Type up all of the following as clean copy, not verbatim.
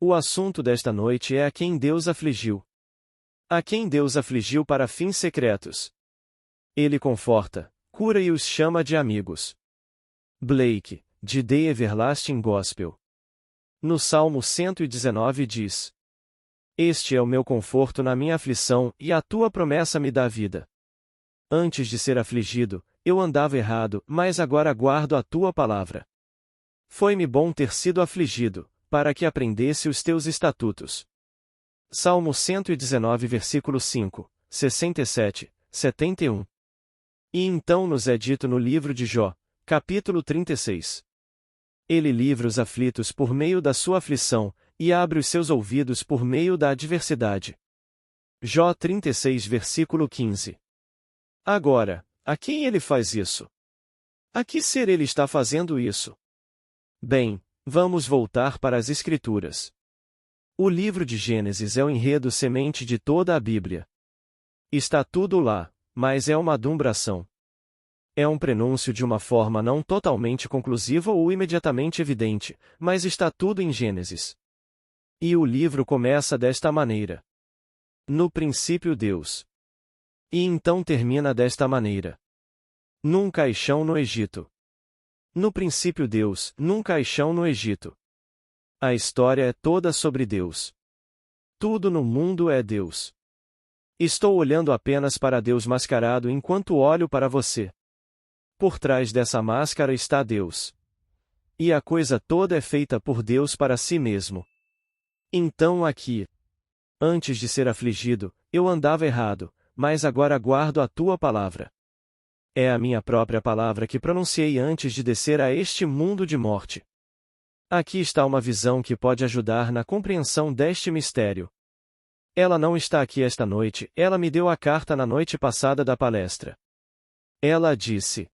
O assunto desta noite é a quem Deus afligiu. A quem Deus afligiu para fins secretos. Ele conforta, cura e os chama de amigos. Blake, de The Everlasting Gospel. No Salmo 119 diz: Este é o meu conforto na minha aflição, e a tua promessa me dá vida. Antes de ser afligido, eu andava errado, mas agora guardo a tua palavra. Foi-me bom ter sido afligido, para que aprendesse os teus estatutos. Salmo 119 versículo 5, 67, 71. E então nos é dito no livro de Jó, capítulo 36. Ele livra os aflitos por meio da sua aflição, e abre os seus ouvidos por meio da adversidade. Jó 36 versículo 15. Agora, a quem ele faz isso? A que ser ele está fazendo isso? Bem, vamos voltar para as Escrituras. O livro de Gênesis é o enredo semente de toda a Bíblia. Está tudo lá, mas é uma adumbração. É um prenúncio de uma forma não totalmente conclusiva ou imediatamente evidente, mas está tudo em Gênesis. E o livro começa desta maneira. No princípio Deus. E então termina desta maneira. Num caixão no Egito. No princípio Deus, num caixão no Egito. A história é toda sobre Deus. Tudo no mundo é Deus. Estou olhando apenas para Deus mascarado enquanto olho para você. Por trás dessa máscara está Deus. E a coisa toda é feita por Deus para si mesmo. Então aqui. Antes de ser afligido, eu andava errado, mas agora guardo a tua palavra. É a minha própria palavra que pronunciei antes de descer a este mundo de morte. Aqui está uma visão que pode ajudar na compreensão deste mistério. Ela não está aqui esta noite, ela me deu a carta na noite passada da palestra. Ela disse: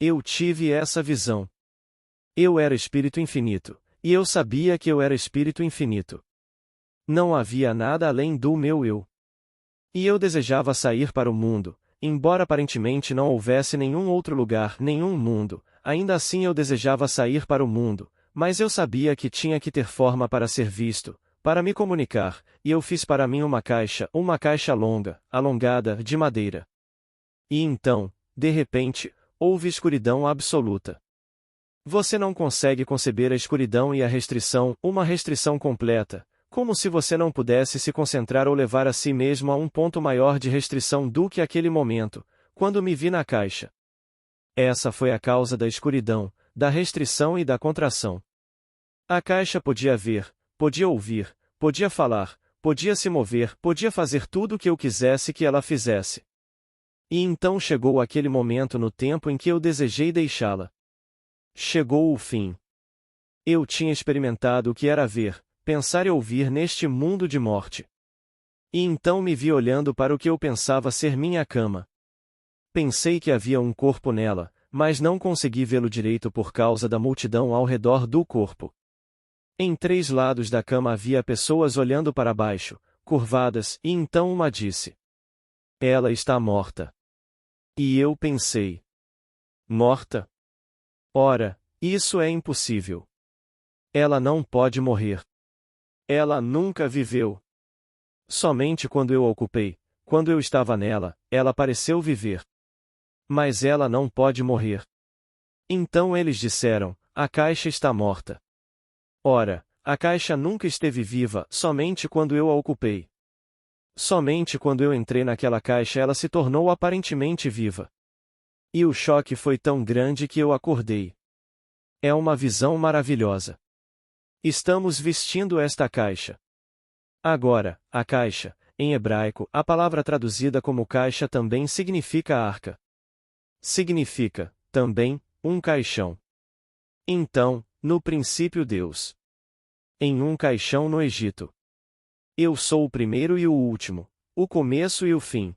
Eu tive essa visão. Eu era espírito infinito, e eu sabia que eu era espírito infinito. Não havia nada além do meu eu. E eu desejava sair para o mundo, embora aparentemente não houvesse nenhum outro lugar, nenhum mundo, ainda assim eu desejava sair para o mundo, mas eu sabia que tinha que ter forma para ser visto, para me comunicar, e eu fiz para mim uma caixa longa, alongada, de madeira. E então, de repente, houve escuridão absoluta. Você não consegue conceber a escuridão e a restrição, uma restrição completa, como se você não pudesse se concentrar ou levar a si mesmo a um ponto maior de restrição do que aquele momento, quando me vi na caixa. Essa foi a causa da escuridão, da restrição e da contração. A caixa podia ver, podia ouvir, podia falar, podia se mover, podia fazer tudo o que eu quisesse que ela fizesse. E então chegou aquele momento no tempo em que eu desejei deixá-la. Chegou o fim. Eu tinha experimentado o que era ver, pensar e ouvir neste mundo de morte. E então me vi olhando para o que eu pensava ser minha cama. Pensei que havia um corpo nela, mas não consegui vê-lo direito por causa da multidão ao redor do corpo. Em 3 lados da cama havia pessoas olhando para baixo, curvadas, e então uma disse: Ela está morta. E eu pensei: Morta? Ora, isso é impossível. Ela não pode morrer. Ela nunca viveu. Somente quando eu a ocupei, quando eu estava nela, ela pareceu viver. Mas ela não pode morrer. Então eles disseram: A caixa está morta. Ora, a caixa nunca esteve viva, somente quando eu a ocupei. Somente quando eu entrei naquela caixa ela se tornou aparentemente viva. E o choque foi tão grande que eu acordei. É uma visão maravilhosa. Estamos vestindo esta caixa. Agora, a caixa, em hebraico, a palavra traduzida como caixa também significa arca. Significa, também, um caixão. Então, no princípio Deus. Em um caixão no Egito. Eu sou o primeiro e o último, o começo e o fim.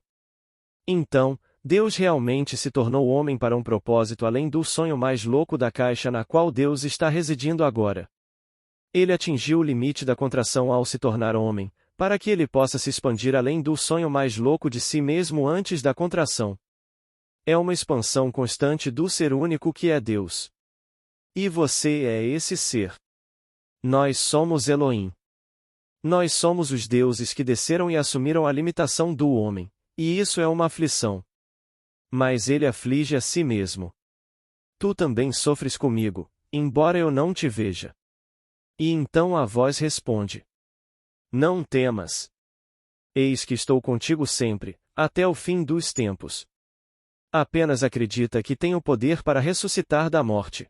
Então, Deus realmente se tornou homem para um propósito além do sonho mais louco da caixa na qual Deus está residindo agora. Ele atingiu o limite da contração ao se tornar homem, para que ele possa se expandir além do sonho mais louco de si mesmo antes da contração. É uma expansão constante do ser único que é Deus. E você é esse ser. Nós somos Elohim. Nós somos os deuses que desceram e assumiram a limitação do homem, e isso é uma aflição. Mas ele aflige a si mesmo. Tu também sofres comigo, embora eu não te veja. E então a voz responde: Não temas. Eis que estou contigo sempre, até o fim dos tempos. Apenas acredita que tenho poder para ressuscitar da morte.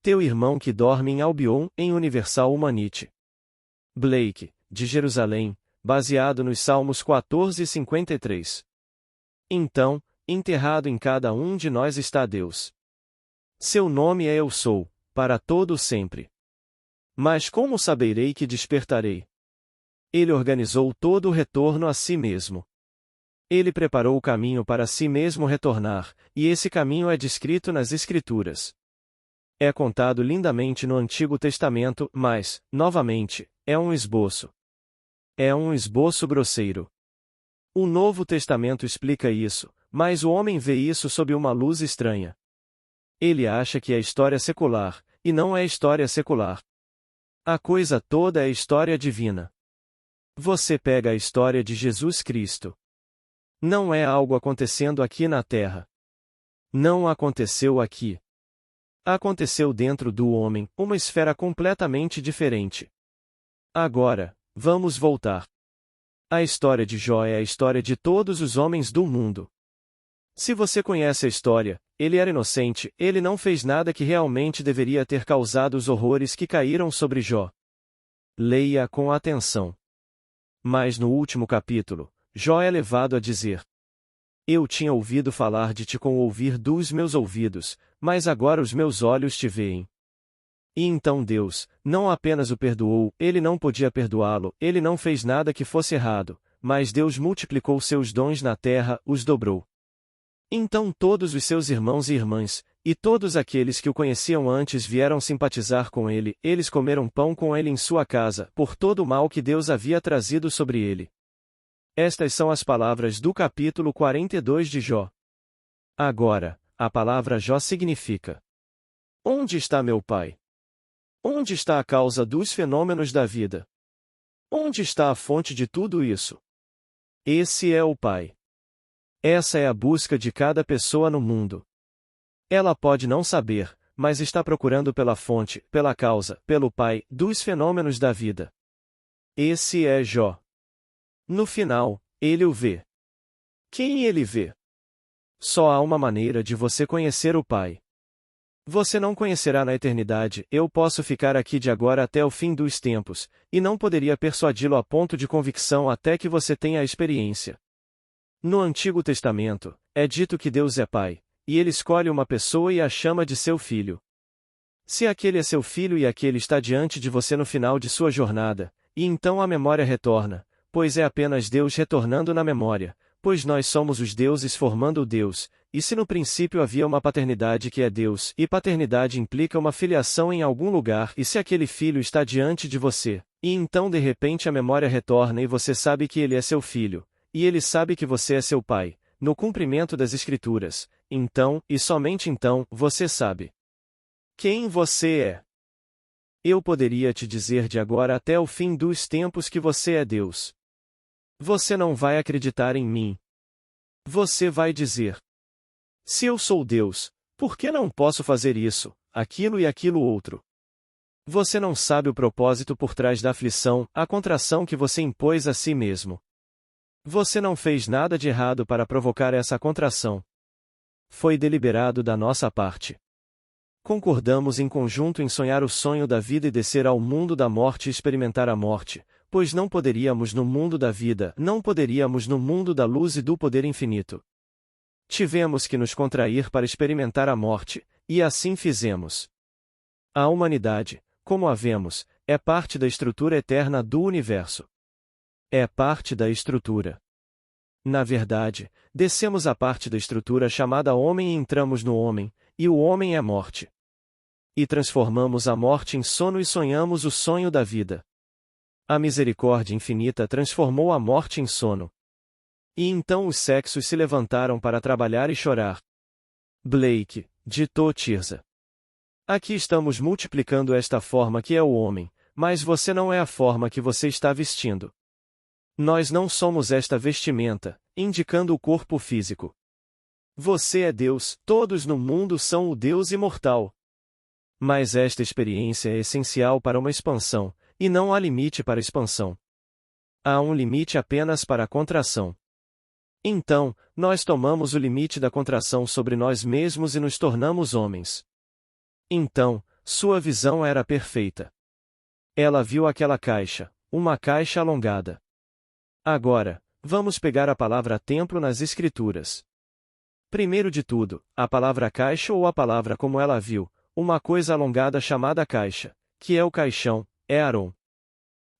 Teu irmão que dorme em Albion, em Universal Humanity. Blake, de Jerusalém, baseado nos Salmos 14 e 53. Então, enterrado em cada um de nós está Deus. Seu nome é Eu Sou, para todo o sempre. Mas como saberei que despertarei? Ele organizou todo o retorno a si mesmo. Ele preparou o caminho para si mesmo retornar, e esse caminho é descrito nas Escrituras. É contado lindamente no Antigo Testamento, mas, novamente, é um esboço. É um esboço grosseiro. O Novo Testamento explica isso, mas o homem vê isso sob uma luz estranha. Ele acha que é história secular, e não é história secular. A coisa toda é história divina. Você pega a história de Jesus Cristo. Não é algo acontecendo aqui na Terra. Não aconteceu aqui. Aconteceu dentro do homem, uma esfera completamente diferente. Agora, vamos voltar. A história de Jó é a história de todos os homens do mundo. Se você conhece a história, ele era inocente, ele não fez nada que realmente deveria ter causado os horrores que caíram sobre Jó. Leia com atenção. Mas no último capítulo, Jó é levado a dizer: Eu tinha ouvido falar de ti com o ouvir dos meus ouvidos, mas agora os meus olhos te veem. E então Deus, não apenas o perdoou, ele não podia perdoá-lo, ele não fez nada que fosse errado, mas Deus multiplicou seus dons na terra, os dobrou. Então todos os seus irmãos e irmãs, e todos aqueles que o conheciam antes vieram simpatizar com ele, eles comeram pão com ele em sua casa, por todo o mal que Deus havia trazido sobre ele. Estas são as palavras do capítulo 42 de Jó. Agora, a palavra Jó significa: Onde está meu pai? Onde está a causa dos fenômenos da vida? Onde está a fonte de tudo isso? Esse é o Pai. Essa é a busca de cada pessoa no mundo. Ela pode não saber, mas está procurando pela fonte, pela causa, pelo Pai, dos fenômenos da vida. Esse é Jó. No final, ele o vê. Quem ele vê? Só há uma maneira de você conhecer o Pai. Você não conhecerá na eternidade, eu posso ficar aqui de agora até o fim dos tempos, e não poderia persuadi-lo a ponto de convicção até que você tenha a experiência. No Antigo Testamento, é dito que Deus é Pai, e ele escolhe uma pessoa e a chama de seu filho. Se aquele é seu filho e aquele está diante de você no final de sua jornada, e então a memória retorna, pois é apenas Deus retornando na memória, pois nós somos os deuses formando o Deus, e se no princípio havia uma paternidade que é Deus, e paternidade implica uma filiação em algum lugar, e se aquele filho está diante de você, e então de repente a memória retorna e você sabe que ele é seu filho, e ele sabe que você é seu pai, no cumprimento das Escrituras, então, e somente então, você sabe quem você é. Eu poderia te dizer de agora até o fim dos tempos que você é Deus. Você não vai acreditar em mim. Você vai dizer: se eu sou Deus, por que não posso fazer isso, aquilo e aquilo outro? Você não sabe o propósito por trás da aflição, a contração que você impôs a si mesmo. Você não fez nada de errado para provocar essa contração. Foi deliberado da nossa parte. Concordamos em conjunto em sonhar o sonho da vida e descer ao mundo da morte e experimentar a morte, pois não poderíamos no mundo da vida, não poderíamos no mundo da luz e do poder infinito. Tivemos que nos contrair para experimentar a morte, e assim fizemos. A humanidade, como a vemos, é parte da estrutura eterna do universo. É parte da estrutura. Na verdade, descemos a parte da estrutura chamada homem e entramos no homem, e o homem é morte. E transformamos a morte em sono e sonhamos o sonho da vida. A misericórdia infinita transformou a morte em sono. E então os sexos se levantaram para trabalhar e chorar. Blake, ditou Tirza. Aqui estamos multiplicando esta forma que é o homem, mas você não é a forma que você está vestindo. Nós não somos esta vestimenta, indicando o corpo físico. Você é Deus, todos no mundo são o Deus imortal. Mas esta experiência é essencial para uma expansão, e não há limite para a expansão. Há um limite apenas para a contração. Então, nós tomamos o limite da contração sobre nós mesmos e nos tornamos homens. Então, sua visão era perfeita. Ela viu aquela caixa, uma caixa alongada. Agora, vamos pegar a palavra templo nas Escrituras. Primeiro de tudo, a palavra caixa ou a palavra como ela viu, uma coisa alongada chamada caixa, que é o caixão, é Aron.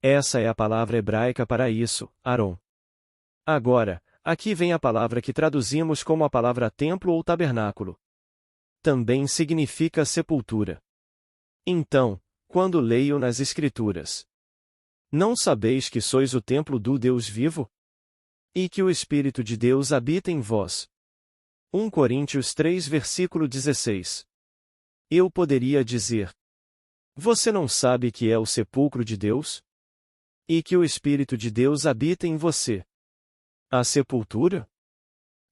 Essa é a palavra hebraica para isso, Aron. Agora, aqui vem a palavra que traduzimos como a palavra templo ou tabernáculo. Também significa sepultura. Então, quando leio nas Escrituras, não sabeis que sois o templo do Deus vivo? E que o Espírito de Deus habita em vós. 1 Coríntios 3 versículo 16. Eu poderia dizer: você não sabe que é o sepulcro de Deus? E que o Espírito de Deus habita em você. A sepultura?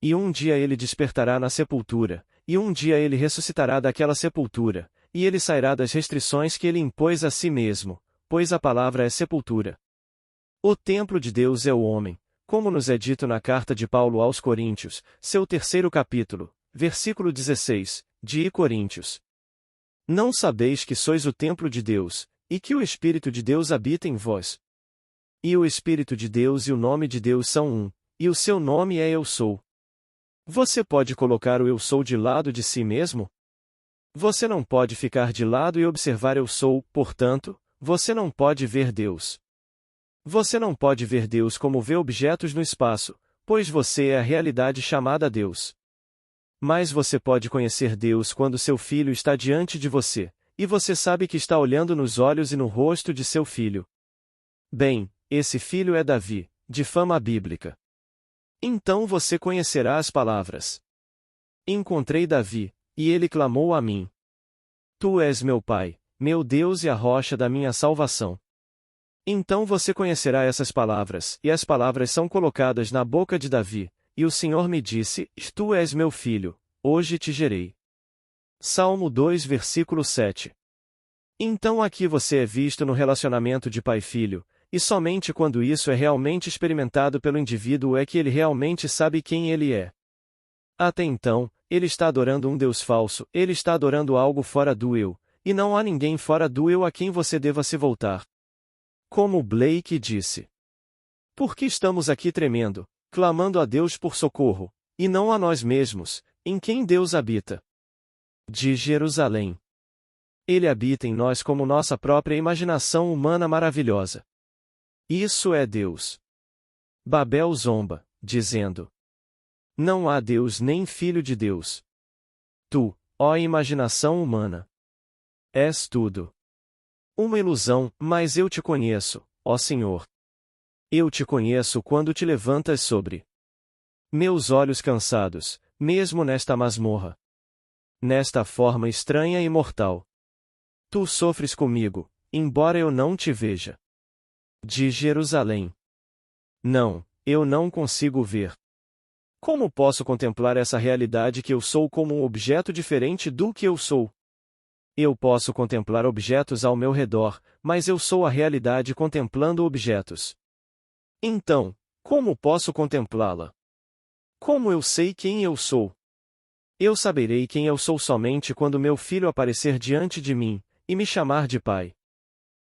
E um dia ele despertará na sepultura, e um dia ele ressuscitará daquela sepultura, e ele sairá das restrições que ele impôs a si mesmo, pois a palavra é sepultura. O templo de Deus é o homem, como nos é dito na carta de Paulo aos Coríntios, seu 3º capítulo, versículo 16, de Coríntios. Não sabeis que sois o templo de Deus, e que o Espírito de Deus habita em vós? E o Espírito de Deus e o nome de Deus são um, e o seu nome é Eu Sou. Você pode colocar o Eu Sou de lado de si mesmo? Você não pode ficar de lado e observar Eu Sou, portanto, você não pode ver Deus. Você não pode ver Deus como vê objetos no espaço, pois você é a realidade chamada Deus. Mas você pode conhecer Deus quando seu filho está diante de você, e você sabe que está olhando nos olhos e no rosto de seu filho. Bem, esse filho é Davi, de fama bíblica. Então você conhecerá as palavras. Encontrei Davi, e ele clamou a mim. Tu és meu Pai, meu Deus e a rocha da minha salvação. Então você conhecerá essas palavras, e as palavras são colocadas na boca de Davi, e o Senhor me disse: Tu és meu filho, hoje te gerei. Salmo 2 versículo 7. Então aqui você é visto no relacionamento de pai e filho, e somente quando isso é realmente experimentado pelo indivíduo é que ele realmente sabe quem ele é. Até então, ele está adorando um Deus falso, ele está adorando algo fora do eu, e não há ninguém fora do eu a quem você deva se voltar. Como Blake disse: por que estamos aqui tremendo, clamando a Deus por socorro, e não a nós mesmos, em quem Deus habita? De Jerusalém. Ele habita em nós como nossa própria imaginação humana maravilhosa. Isso é Deus. Babel zomba, dizendo: não há Deus nem filho de Deus. Tu, ó imaginação humana, és tudo. Uma ilusão, mas eu te conheço, ó Senhor. Eu te conheço quando te levantas sobre meus olhos cansados, mesmo nesta masmorra. Nesta forma estranha e mortal. Tu sofres comigo, embora eu não te veja. De Jerusalém. Não, eu não consigo ver. Como posso contemplar essa realidade que eu sou como um objeto diferente do que eu sou? Eu posso contemplar objetos ao meu redor, mas eu sou a realidade contemplando objetos. Então, como posso contemplá-la? Como eu sei quem eu sou? Eu saberei quem eu sou somente quando meu filho aparecer diante de mim, e me chamar de pai.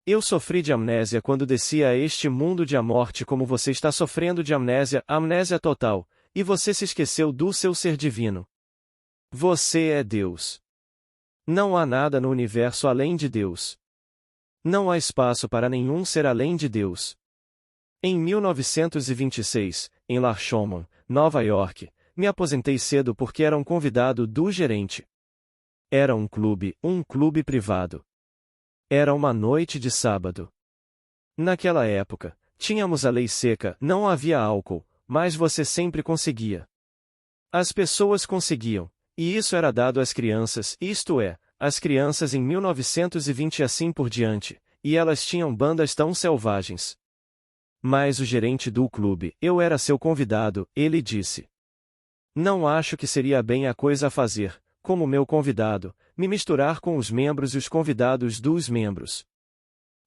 Eu sofri de amnésia quando desci a este mundo de morte como você está sofrendo de amnésia, amnésia total, e você se esqueceu do seu ser divino. Você é Deus. Não há nada no universo além de Deus. Não há espaço para nenhum ser além de Deus. Em 1926, em Larchmont, Nova York, me aposentei cedo porque era um convidado do gerente. Era um clube privado. Era uma noite de sábado. Naquela época, tínhamos a lei seca, não havia álcool, mas você sempre conseguia. As pessoas conseguiam, e isso era dado às crianças, isto é, às crianças em 1920 e assim por diante, e elas tinham bandas tão selvagens. Mas o gerente do clube, eu era seu convidado, ele disse. Não acho que seria bem a coisa a fazer, como meu convidado, me misturar com os membros e os convidados dos membros.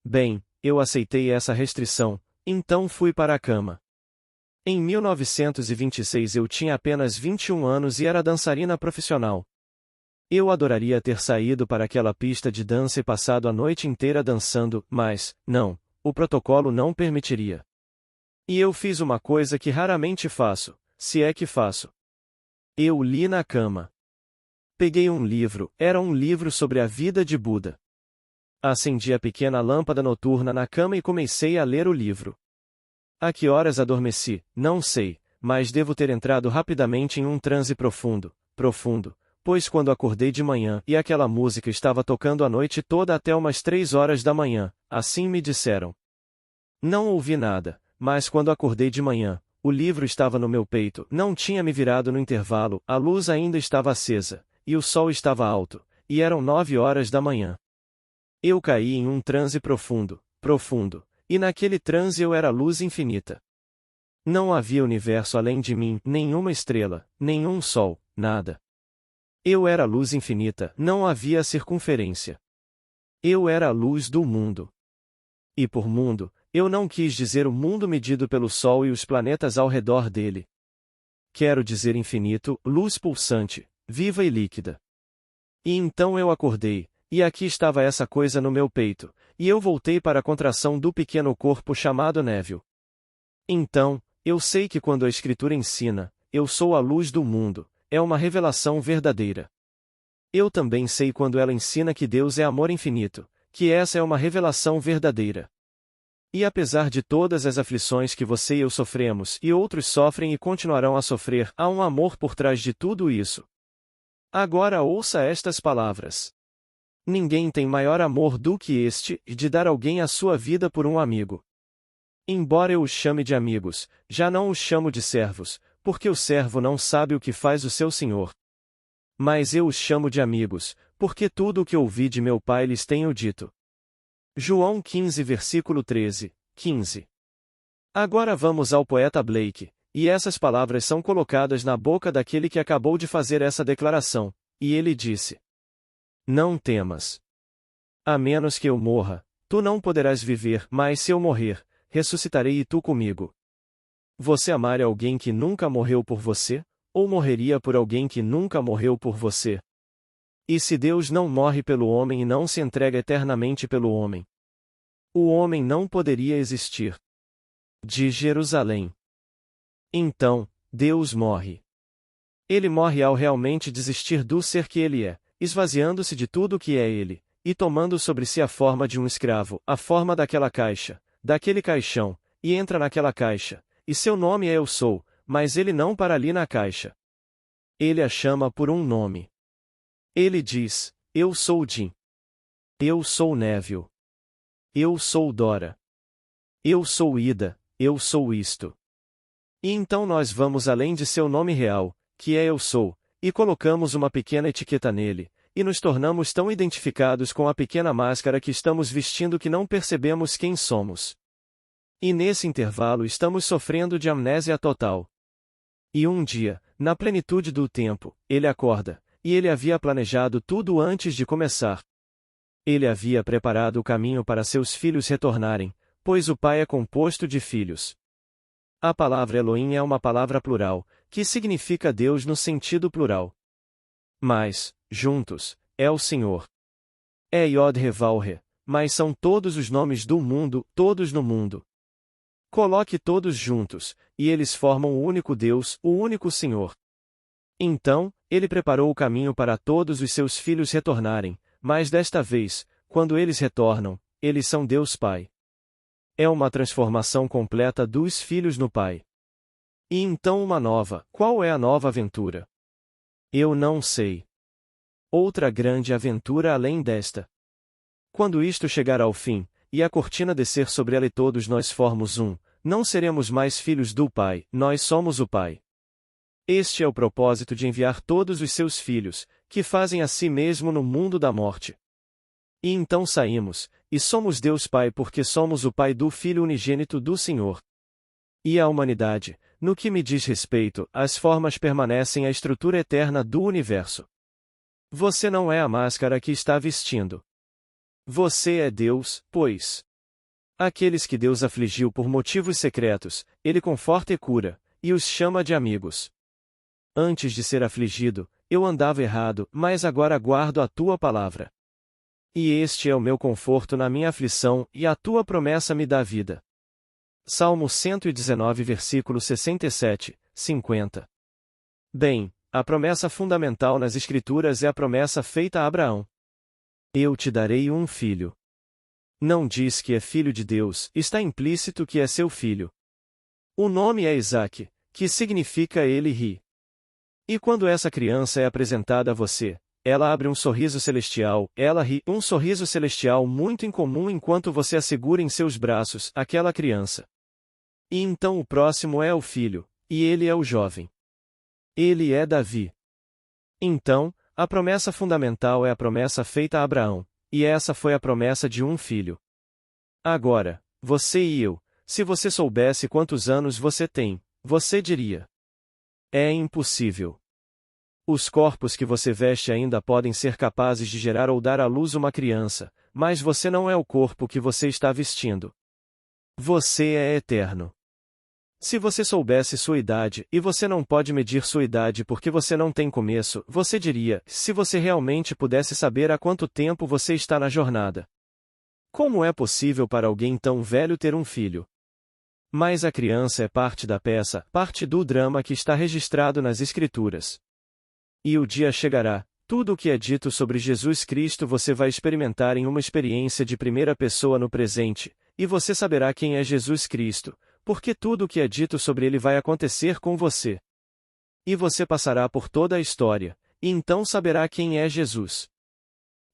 Bem, eu aceitei essa restrição, então fui para a cama. Em 1926 eu tinha apenas 21 anos e era dançarina profissional. Eu adoraria ter saído para aquela pista de dança e passado a noite inteira dançando, mas, não, o protocolo não permitiria. E eu fiz uma coisa que raramente faço, se é que faço. Eu li na cama. Peguei um livro, era um livro sobre a vida de Buda. Acendi a pequena lâmpada noturna na cama e comecei a ler o livro. A que horas adormeci, não sei, mas devo ter entrado rapidamente em um transe profundo, pois quando acordei de manhã e aquela música estava tocando a noite toda até umas 3 horas da manhã, assim me disseram. Não ouvi nada, mas quando acordei de manhã, o livro estava no meu peito, não tinha me virado no intervalo, a luz ainda estava acesa, e o sol estava alto, e eram 9 horas da manhã. Eu caí em um transe profundo, e naquele transe eu era luz infinita. Não havia universo além de mim, nenhuma estrela, nenhum sol, nada. Eu era luz infinita, não havia circunferência. Eu era a luz do mundo. E por mundo, eu não quis dizer o mundo medido pelo Sol e os planetas ao redor dele. Quero dizer infinito, luz pulsante, viva e líquida. E então eu acordei, e aqui estava essa coisa no meu peito, e eu voltei para a contração do pequeno corpo chamado Neville. Então, eu sei que quando a Escritura ensina, eu sou a luz do mundo, é uma revelação verdadeira. Eu também sei quando ela ensina que Deus é amor infinito, que essa é uma revelação verdadeira. E apesar de todas as aflições que você e eu sofremos e outros sofrem e continuarão a sofrer, há um amor por trás de tudo isso. Agora ouça estas palavras. Ninguém tem maior amor do que este, de dar alguém a sua vida por um amigo. Embora eu os chame de amigos, já não os chamo de servos, porque o servo não sabe o que faz o seu senhor. Mas eu os chamo de amigos, porque tudo o que ouvi de meu Pai lhes tenho dito. João 15 versículo 13, 15. Agora vamos ao poeta Blake, e essas palavras são colocadas na boca daquele que acabou de fazer essa declaração, e ele disse: Não temas. A menos que eu morra, tu não poderás viver, mas se eu morrer, ressuscitarei e tu comigo. Você amaria alguém que nunca morreu por você, ou morreria por alguém que nunca morreu por você? E se Deus não morre pelo homem e não se entrega eternamente pelo homem? O homem não poderia existir. De Jerusalém. Então, Deus morre. Ele morre ao realmente desistir do ser que ele é, esvaziando-se de tudo o que é ele, e tomando sobre si a forma de um escravo, a forma daquela caixa, daquele caixão, e entra naquela caixa, e seu nome é Eu Sou, mas ele não para ali na caixa. Ele a chama por um nome. Ele diz: Eu sou Jim. Eu sou Neville. Eu sou Dora. Eu sou Ida, eu sou isto. E então nós vamos além de seu nome real, que é Eu Sou, e colocamos uma pequena etiqueta nele, e nos tornamos tão identificados com a pequena máscara que estamos vestindo que não percebemos quem somos. E nesse intervalo estamos sofrendo de amnésia total. E um dia, na plenitude do tempo, ele acorda, e ele havia planejado tudo antes de começar. Ele havia preparado o caminho para seus filhos retornarem, pois o Pai é composto de filhos. A palavra Elohim é uma palavra plural, que significa Deus no sentido plural. Mas, juntos, é o Senhor. É Yod-He-Vav-He, mas são todos os nomes do mundo, todos no mundo. Coloque todos juntos, e eles formam o único Deus, o único Senhor. Então, ele preparou o caminho para todos os seus filhos retornarem, mas desta vez, quando eles retornam, eles são Deus Pai. É uma transformação completa dos filhos no Pai. E então uma nova, qual é a nova aventura? Eu não sei. Outra grande aventura além desta. Quando isto chegar ao fim, e a cortina descer sobre ela e todos nós formos um, não seremos mais filhos do Pai, nós somos o Pai. Este é o propósito de enviar todos os seus filhos, que fazem a si mesmo no mundo da morte. E então saímos, e somos Deus Pai porque somos o Pai do Filho unigênito do Senhor. E a humanidade, no que me diz respeito, as formas permanecem a estrutura eterna do universo. Você não é a máscara que está vestindo. Você é Deus, pois. Aqueles que Deus afligiu por motivos secretos, Ele conforta e cura, e os chama de amigos. Antes de ser afligido, eu andava errado, mas agora guardo a tua palavra. E este é o meu conforto na minha aflição, e a tua promessa me dá vida. Salmo 119, versículo 67, 50. Bem, a promessa fundamental nas Escrituras é a promessa feita a Abraão. Eu te darei um filho. Não diz que é filho de Deus, está implícito que é seu filho. O nome é Isaque, que significa ele ri. E quando essa criança é apresentada a você, ela abre um sorriso celestial, ela ri, um sorriso celestial muito incomum enquanto você a segura em seus braços, aquela criança. E então o próximo é o filho, e ele é o jovem. Ele é Davi. Então, a promessa fundamental é a promessa feita a Abraão, e essa foi a promessa de um filho. Agora, você e eu, se você soubesse quantos anos você tem, você diria: é impossível. Os corpos que você veste ainda podem ser capazes de gerar ou dar à luz uma criança, mas você não é o corpo que você está vestindo. Você é eterno. Se você soubesse sua idade, e você não pode medir sua idade porque você não tem começo, você diria, se você realmente pudesse saber há quanto tempo você está na jornada. Como é possível para alguém tão velho ter um filho? Mas a criança é parte da peça, parte do drama que está registrado nas Escrituras. E o dia chegará, tudo o que é dito sobre Jesus Cristo você vai experimentar em uma experiência de primeira pessoa no presente, e você saberá quem é Jesus Cristo, porque tudo o que é dito sobre ele vai acontecer com você. E você passará por toda a história, e então saberá quem é Jesus.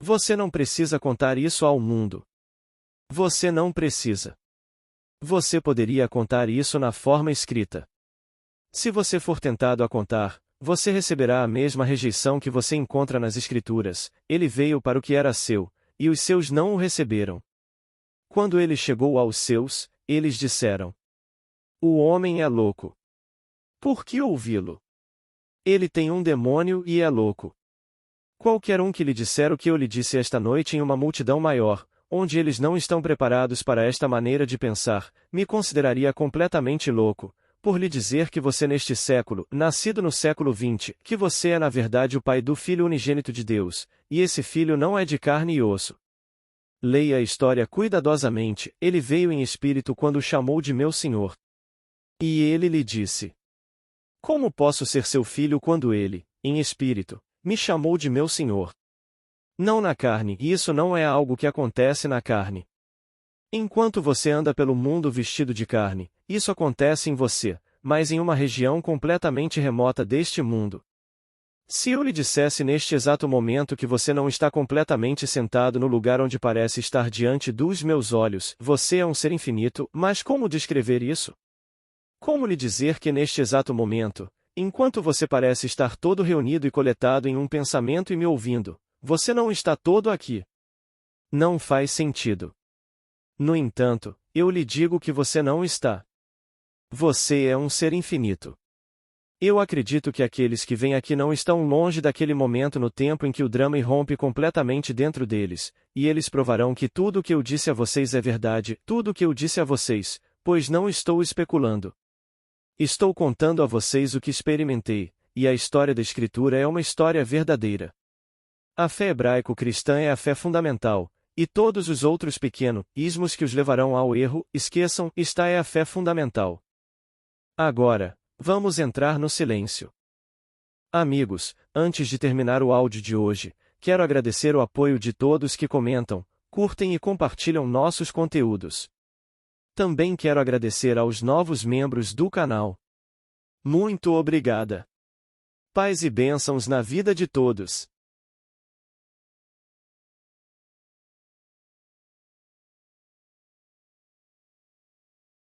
Você não precisa contar isso ao mundo. Você não precisa. Você poderia contar isso na forma escrita. Se você for tentado a contar, você receberá a mesma rejeição que você encontra nas Escrituras. Ele veio para o que era seu, e os seus não o receberam. Quando ele chegou aos seus, eles disseram: o homem é louco. Por que ouvi-lo? Ele tem um demônio e é louco. Qualquer um que lhe disser o que eu lhe disse esta noite em uma multidão maior, onde eles não estão preparados para esta maneira de pensar, me consideraria completamente louco, por lhe dizer que você neste século, nascido no século XX, que você é na verdade o pai do Filho unigênito de Deus, e esse filho não é de carne e osso. Leia a história cuidadosamente, ele veio em espírito quando o chamou de meu Senhor. E ele lhe disse: como posso ser seu filho quando ele, em espírito, me chamou de meu Senhor? Não na carne, e isso não é algo que acontece na carne. Enquanto você anda pelo mundo vestido de carne, isso acontece em você, mas em uma região completamente remota deste mundo. Se eu lhe dissesse neste exato momento que você não está completamente sentado no lugar onde parece estar diante dos meus olhos, você é um ser infinito, mas como descrever isso? Como lhe dizer que neste exato momento, enquanto você parece estar todo reunido e coletado em um pensamento e me ouvindo, você não está todo aqui? Não faz sentido. No entanto, eu lhe digo que você não está. Você é um ser infinito. Eu acredito que aqueles que vêm aqui não estão longe daquele momento no tempo em que o drama irrompe completamente dentro deles, e eles provarão que tudo o que eu disse a vocês é verdade, tudo o que eu disse a vocês, pois não estou especulando. Estou contando a vocês o que experimentei, e a história da Escritura é uma história verdadeira. A fé hebraico-cristã é a fé fundamental, e todos os outros pequenos-ismos que os levarão ao erro, esqueçam, esta é a fé fundamental. Agora, vamos entrar no silêncio. Amigos, antes de terminar o áudio de hoje, quero agradecer o apoio de todos que comentam, curtem e compartilham nossos conteúdos. Também quero agradecer aos novos membros do canal. Muito obrigada. Paz e bênçãos na vida de todos.